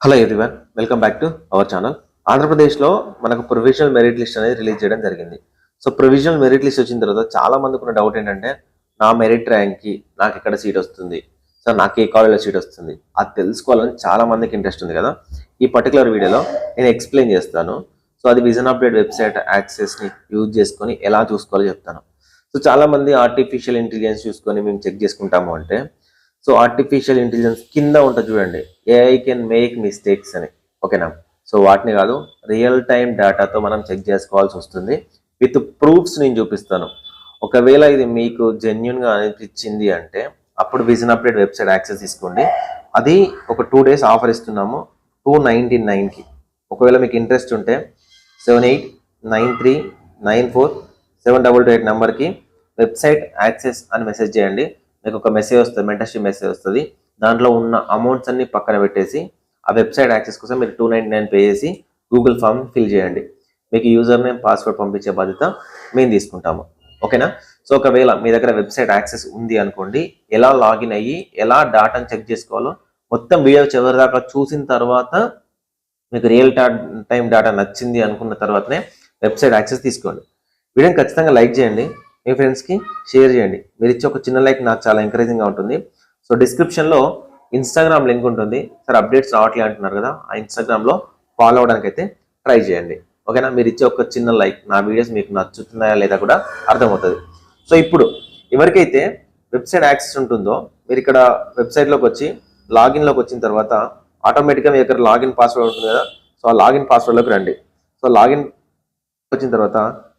Hello everyone, welcome back to our channel. ఆంధ్రప్రదేశ్లో మనకు provisional merit list అనేది release చేయడం జరిగింది. సో ప్రొవిజనల్ మెరిట్ లిస్ట్ వచ్చిన తర్వాత చాలా మందికి ఉన్న డౌట్ ఏంటంటే, నా మెరిట్ ర్యాంక్కి నాకు ఎక్కడ సీట్ వస్తుంది, సార్ నాకు ఏ కాలేజ్లో సీట్ వస్తుంది, అది తెలుసుకోవాలని చాలా మందికి ఇంట్రెస్ట్ ఉంది కదా. ఈ పర్టికులర్ వీడియోలో నేను ఎక్స్ప్లెయిన్ చేస్తాను. సో అది విజన్ అప్డేట్ వెబ్సైట్ యాక్సెస్ని యూజ్ చేసుకొని ఎలా చూసుకోవాలో చెప్తాను. సో చాలా మంది ఆర్టిఫిషియల్ ఇంటెలిజెన్స్ చూసుకొని మేము చెక్ చేసుకుంటాము అంటే, సో ఆర్టిఫిషియల్ ఇంటెలిజెన్స్ కింద ఉంటుంది చూడండి, ఏఐ కెన్ మేక్ మిస్టేక్స్ అని, ఓకేనా. సో వాటిని కాదు, రియల్ టైం డేటాతో మనం చెక్ చేసుకోవాల్సి వస్తుంది. విత్ ప్రూఫ్స్ నేను చూపిస్తాను. ఒకవేళ ఇది మీకు జెన్యున్గా అనిపించింది అంటే అప్పుడు విజన్ అప్డేట్ వెబ్సైట్ యాక్సెస్ తీసుకోండి. అది ఒక 2 days ఆఫర్ ఇస్తున్నాము 299కి. ఒకవేళ మీకు ఇంట్రెస్ట్ ఉంటే 7893947228 నెంబర్కి వెబ్సైట్ యాక్సెస్ అని మెసేజ్ చేయండి. మీకు ఒక మెసేజ్ వస్తుంది, మెంటర్షిప్ మెసేజ్ వస్తుంది. దాంట్లో ఉన్న అమౌంట్స్ అన్ని పక్కన పెట్టేసి ఆ వెబ్సైట్ యాక్సెస్ కోసం మీరు 299 పే చేసి గూగుల్ ఫామ్ ఫిల్ చేయండి. మీకు యూజర్ నేమ్ పాస్వర్డ్ పంపించే బాధ్యత మేము తీసుకుంటాము, ఓకేనా. సో ఒకవేళ మీ దగ్గర వెబ్సైట్ యాక్సెస్ ఉంది అనుకోండి, ఎలా లాగిన్ అయ్యి ఎలా డాటాను చెక్ చేసుకోవాలో మొత్తం వీడియో చివరి దాకా చూసిన తర్వాత మీకు రియల్ టైం డేటా నచ్చింది అనుకున్న తర్వాతనే వెబ్సైట్ యాక్సెస్ తీసుకోండి. వీడియోని ఖచ్చితంగా లైక్ చేయండి, మీ ఫ్రెండ్స్కి షేర్ చేయండి. మీరు ఇచ్చే ఒక చిన్న లైక్ నాకు చాలా ఎంకరేజింగ్గా ఉంటుంది. సో డిస్క్రిప్షన్లో ఇన్స్టాగ్రామ్ లింక్ ఉంటుంది. సార్ అప్డేట్స్ రావట్లే అంటున్నారు కదా, ఆ ఇన్స్టాగ్రామ్లో ఫాలో అవడానికి అయితే ట్రై చేయండి, ఓకేనా. మీరు ఇచ్చే ఒక చిన్న లైక్ నా వీడియోస్ మీకు నచ్చుతున్నాయా లేదా కూడా అర్థమవుతుంది. సో ఇప్పుడు ఎవరికైతే వెబ్సైట్ యాక్సెస్ ఉంటుందో మీరు ఇక్కడ వెబ్సైట్లోకి వచ్చి లాగిన్లోకి వచ్చిన తర్వాత ఆటోమేటిక్గా మీ దగ్గర లాగిన్ పాస్వర్డ్ ఉంటుంది కదా, సో ఆ లాగిన్ పాస్వర్డ్లోకి రండి. సో లాగిన్ వచ్చిన తర్వాత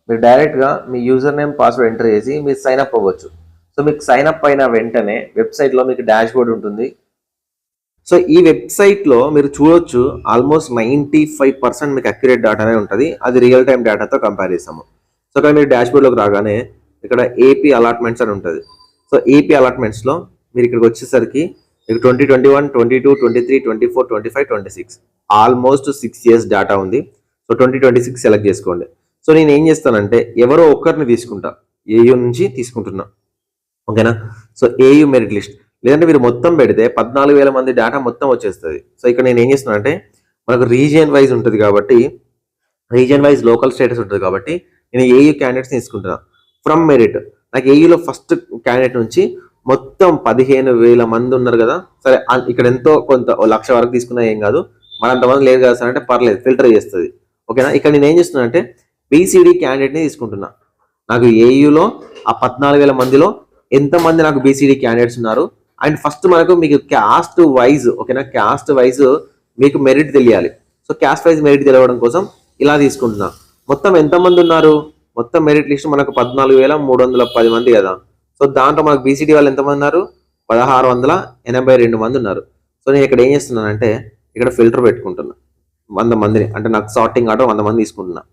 మీరు డైరెక్ట్గా మీ యూజర్ నేమ్ పాస్వర్డ్ ఎంటర్ చేసి మీరు సైన్ అప్ అవ్వచ్చు. సో మీకు సైన్ అప్ అయిన వెంటనే వెబ్సైట్లో మీకు డాష్ బోర్డ్ ఉంటుంది. సో ఈ వెబ్సైట్లో మీరు చూడొచ్చు ఆల్మోస్ట్ 95% మీకు అక్యురేట్ డేటానే ఉంటుంది. అది రియల్ టైం డేటాతో కంపేర్ చేస్తాము. సో ఇక్కడ మీరు డాష్ బోర్డ్లోకి రాగానే ఇక్కడ ఏపీ అలాట్మెంట్స్ అని ఉంటుంది. సో ఏపీ అలాట్మెంట్స్లో మీరు ఇక్కడికి వచ్చేసరికి మీకు 2021, 22, 23, 24, 25, 26 ఆల్మోస్ట్ 6 years డేటా ఉంది. సో 2026 సెలెక్ట్ చేసుకోండి. సో నేను ఏం చేస్తానంటే ఎవరో ఒక్కరిని తీసుకుంటా, ఏయూ నుంచి తీసుకుంటున్నా, ఓకేనా. సో ఏయూ మెరిట్ లిస్ట్, లేదంటే మీరు మొత్తం పెడితే 14,000 మంది డేటా మొత్తం వచ్చేస్తుంది. సో ఇక్కడ నేను ఏం చేస్తున్నా అంటే మనకు రీజియన్ వైజ్ ఉంటుంది కాబట్టి, రీజియన్ వైజ్ లోకల్ స్టేటస్ ఉంటుంది కాబట్టి నేను ఏయూ క్యాండిడేట్స్ తీసుకుంటున్నా ఫ్రమ్ మెరిట్. నాకు ఏయూలో ఫస్ట్ క్యాండిడేట్ నుంచి మొత్తం 15,000 మంది ఉన్నారు కదా, సరే ఇక్కడ ఎంతో కొంత 1,00,000 వరకు తీసుకున్నా ఏం కాదు, మన అంతమంది లేదు కదా సార్ అంటే పర్లేదు, ఫిల్టర్ చేస్తుంది, ఓకేనా. ఇక్కడ నేను ఏం చేస్తున్నా అంటే బీసీడీ క్యాండిడేట్ని తీసుకుంటున్నా. నాకు ఏయూలో ఆ 14,000 మందిలో ఎంతమంది నాకు బీసీడీ క్యాండిడేట్స్ ఉన్నారు, అండ్ ఫస్ట్ మనకు మీకు క్యాస్ట్ వైజ్, ఓకేనా, క్యాస్ట్ వైజ్ మీకు మెరిట్ తెలియాలి. సో క్యాస్ట్ వైజ్ మెరిట్ తెలియడం కోసం ఇలా తీసుకుంటున్నా. మొత్తం ఎంతమంది ఉన్నారు, మొత్తం మెరిట్ లిస్ట్ మనకు 14,310 మంది కదా. సో దాంట్లో మనకు బీసీడీ వాళ్ళు ఎంతమంది ఉన్నారు, 1,682 మంది ఉన్నారు. సో నేను ఇక్కడ ఏం చేస్తున్నానంటే ఇక్కడ ఫిల్టర్ పెట్టుకుంటున్నా 100 మందిని, అంటే నాకు సార్టింగ్ ఆర్డర్ 100 మంది తీసుకుంటున్నా.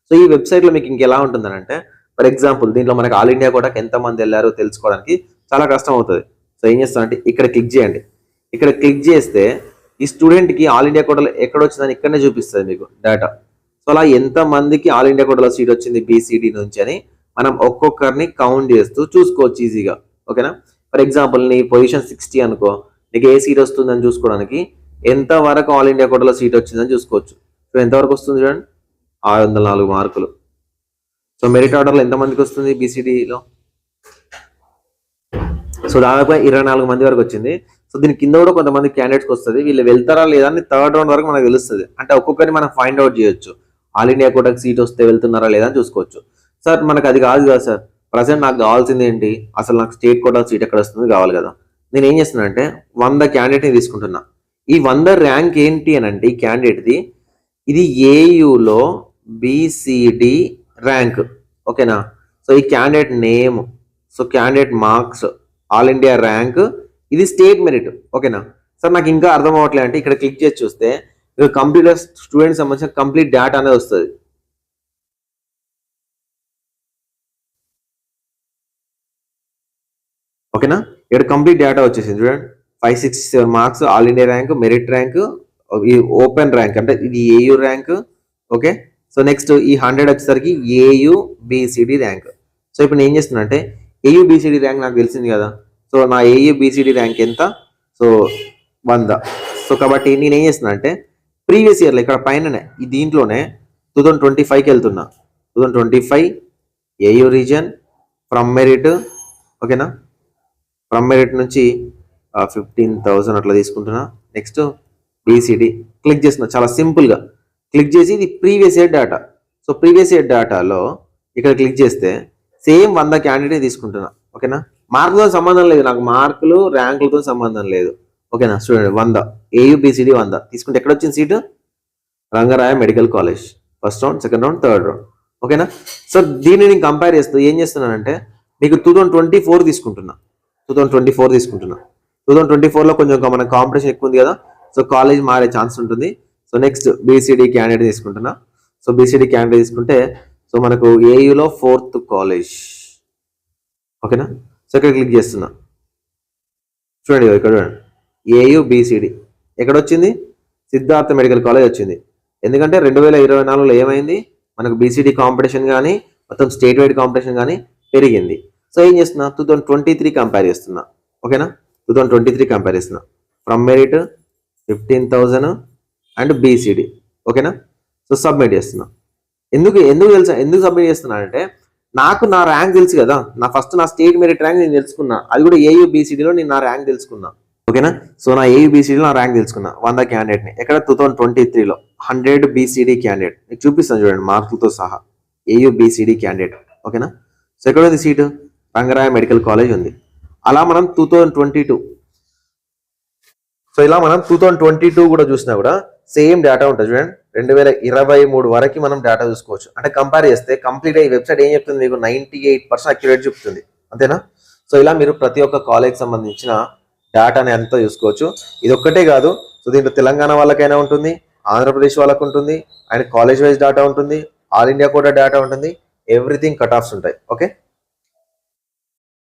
సో ఈ వెబ్సైట్లో మీకు ఇంకెలా ఉంటుందనంటే, ఫర్ ఎగ్జాంపుల్ దీంట్లో మనకు ఆల్ ఇండియా కూడా ఎంతమంది వెళ్ళారో తెలుసుకోవడానికి చాలా కష్టం అవుతుంది. సో ఏం చేస్తానంటే ఇక్కడ క్లిక్ చేయండి. ఇక్కడ క్లిక్ చేస్తే ఈ స్టూడెంట్కి ఆల్ ఇండియా కోటాలో ఎక్కడ వచ్చిందని ఇక్కడనే చూపిస్తుంది మీకు డేటా. సో అలా ఎంతమందికి ఆల్ ఇండియా కోటాలో సీట్ వచ్చింది బీసీడీ నుంచి అని మనం ఒక్కొక్కరిని కౌంట్ చేస్తూ చూసుకోవచ్చు ఈజీగా, ఓకేనా. ఫర్ ఎగ్జాంపుల్ నీ పొజిషన్ 60 అనుకో, నీకు ఏ సీట్ వస్తుందని చూసుకోవడానికి ఎంతవరకు ఆల్ ఇండియా కోటాలో సీట్ వచ్చిందని చూసుకోవచ్చు. సో ఎంతవరకు వస్తుంది చూడండి, 604 మార్కులు. సో మెరిట్ ఆర్డర్లో ఎంతమందికి వస్తుంది బీసీడీలో, సో దాదాపుగా 24 మంది వరకు వచ్చింది. సో దీని కింద కూడా కొంతమంది క్యాండిడేట్స్కి వస్తుంది, వీళ్ళు వెళ్తారా లేదా అని 3rd round వరకు మనకు తెలుస్తుంది. అంటే ఒక్కొక్కరిని మనం ఫైండ్ అవుట్ చేయొచ్చు, ఆల్ ఇండియా కోటాకి సీట్ వస్తే వెళ్తున్నారా లేదా అని చూసుకోవచ్చు. సార్ మనకు అది కాదు కదా సార్, ప్రజెంట్ నాకు కావాల్సింది ఏంటి, అసలు నాకు స్టేట్ కోటా సీట్ ఎక్కడ వస్తుంది కావాలి కదా. నేను ఏం చేస్తున్నా అంటే 100 క్యాండిడేట్ని తీసుకుంటున్నా. ఈ 100 ర్యాంక్ ఏంటి అని అంటే ఈ క్యాండిడేట్ది ఇది ఏయూలో బీసీడీ ర్యాంక్, ఓకేనా. సో ఈ candidate name, so candidate marks, all India rank, ఇది స్టేట్ మెరిట్, ఓకేనా. సార్ నాకు ఇంకా అర్థం అవ్వట్లేదు అంటే ఇక్కడ క్లిక్ చేసి చూస్తే మీకు కంప్లీట్ స్టూడెంట్ సంబంధించిన కంప్లీట్ డేటా అనేది వస్తుంది. ఓకేనా, ఇక్కడ కంప్లీట్ డేటా వచ్చేసింది చూడండి, 567 marks, all India rank, merit rank, open rank అంటే ఇది AU rank, okay. So next ఈ 100 వచ్చేసరికి ఏయూ బీసీడీ ర్యాంక్. సో ఇప్పుడు నేను ఏం చేస్తున్నా అంటే ఏయూ బీసీడీ ర్యాంక్ నాకు తెలిసింది కదా, సో నా ఏయూ బీసీడీ ర్యాంక్ ఎంత, సో 100. సో కాబట్టి నేను ఏం చేస్తున్నా అంటే ప్రీవియస్ ఇయర్లో ఇక్కడ పైననే ఈ దీంట్లోనే 2025కి వెళ్తున్నా. 2025 ఏయూ రీజన్ ఫ్రమ్ మెరిట్, ఓకేనా. ఫ్రమ్ మెరిట్ నుంచి 15,000 అట్లా తీసుకుంటున్నా. నెక్స్ట్ బీసీడీ క్లిక్ చేస్తున్నా, చాలా సింపుల్గా క్లిక్ చేసి ఇది previous year data. So previous year డేటాలో ఇక్కడ క్లిక్ చేస్తే సేమ్ 100 క్యాండిడేట్ తీసుకుంటున్నా, ఓకేనా. మార్కులతో సంబంధం లేదు నాకు, మార్కులు ర్యాంకులతో సంబంధం లేదు, ఓకేనా. చూడండి 100 ఏయూ బీసీడీ 100 తీసుకుంటే ఎక్కడ వచ్చింది seat? Rangaraya medical college, first round, second round, third round, ఓకేనా. సో దీన్ని నేను కంపేర్ చేస్తూ ఏం చేస్తున్నానంటే మీకు 2024 తీసుకుంటున్నా. 2024లో కొంచెం మన కాంపిటీషన్ ఎక్కువ ఉంది కదా, సో కాలేజ్ మారే ఛాన్స్ ఉంటుంది. సో నెక్స్ట్ బీసీడీ క్యాండిడేట్ తీసుకుంటున్నా. సో బీసీడీ క్యాండిడేట్ తీసుకుంటే సో మనకు ఏయూలో 4th కాలేజ్, ఓకేనా. సో ఇక్కడ క్లిక్ చేస్తున్నా, చూడండి ఇక్కడ చూడండి ఏయూ బీసీడీ ఎక్కడ వచ్చింది? సిద్ధార్థ మెడికల్ కాలేజ్ వచ్చింది. ఎందుకంటే 2024లో ఏమైంది మనకు బీసీడీ కాంపిటీషన్ కానీ మొత్తం స్టేట్ వైడ్ కాంపిటీషన్ కానీ పెరిగింది. సో ఏం చేస్తున్నా 2023 కంపేర్ చేస్తున్నా, ఓకేనా. 2023 కంపేర్ చేస్తున్నా. ఫ్రమ్ మెరిట్ 15,000 అండ్ బీసీడీ, ఓకేనా. సో సబ్మిట్ చేస్తున్నా. ఎందుకు సబ్మిట్ చేస్తున్నా అంటే నాకు నా ర్యాంక్ తెలుసు కదా, నా స్టేట్ మెరిట్ ర్యాంక్ నేను తెలుసుకున్నా, అది కూడా ఏయూ బీసీడీలో నేను నా ర్యాంక్ తెలుసుకున్నా, ఓకేనా. సో నా ఏయూ బీసీడీలో నా ర్యాంక్ తెలుసుకున్నా 100 క్యాండిడేట్ని. ఎక్కడ 2023లో 100 బీసీడీ క్యాండిడేట్ మీకు చూపిస్తాను చూడండి మార్కులతో సహా, ఏయూ బీసీడీ క్యాండిడేట్, ఓకేనా. సో ఎక్కడ ఉంది సీటు? రంగరాయ మెడికల్ కాలేజ్ ఉంది. అలా మనం 2022, సో ఇలా మనం 2022 కూడా చూసినా కూడా సేమ్ డేటా ఉంటుంది చూడండి. 2023 వరకు మనం డేటా చూసుకోవచ్చు. అంటే కంపేర్ చేస్తే కంప్లీట్ ఈ వెబ్సైట్ ఏం చెప్తుంది మీకు 98% అక్యురేట్ చెప్తుంది, అంతేనా. సో ఇలా మీరు ప్రతి ఒక్క కాలేజ్ సంబంధించిన డేటాని అంతా చూసుకోవచ్చు. ఇది ఒక్కటే కాదు, సో దీంట్లో తెలంగాణ వాళ్ళకైనా ఉంటుంది, ఆంధ్రప్రదేశ్ వాళ్ళకు ఉంటుంది, అండ్ కాలేజ్ వైజ్ డేటా ఉంటుంది, ఆల్ ఇండియా కూడా డేటా ఉంటుంది, ఎవ్రీథింగ్ కట్ ఆఫ్స్ ఉంటాయి, ఓకే.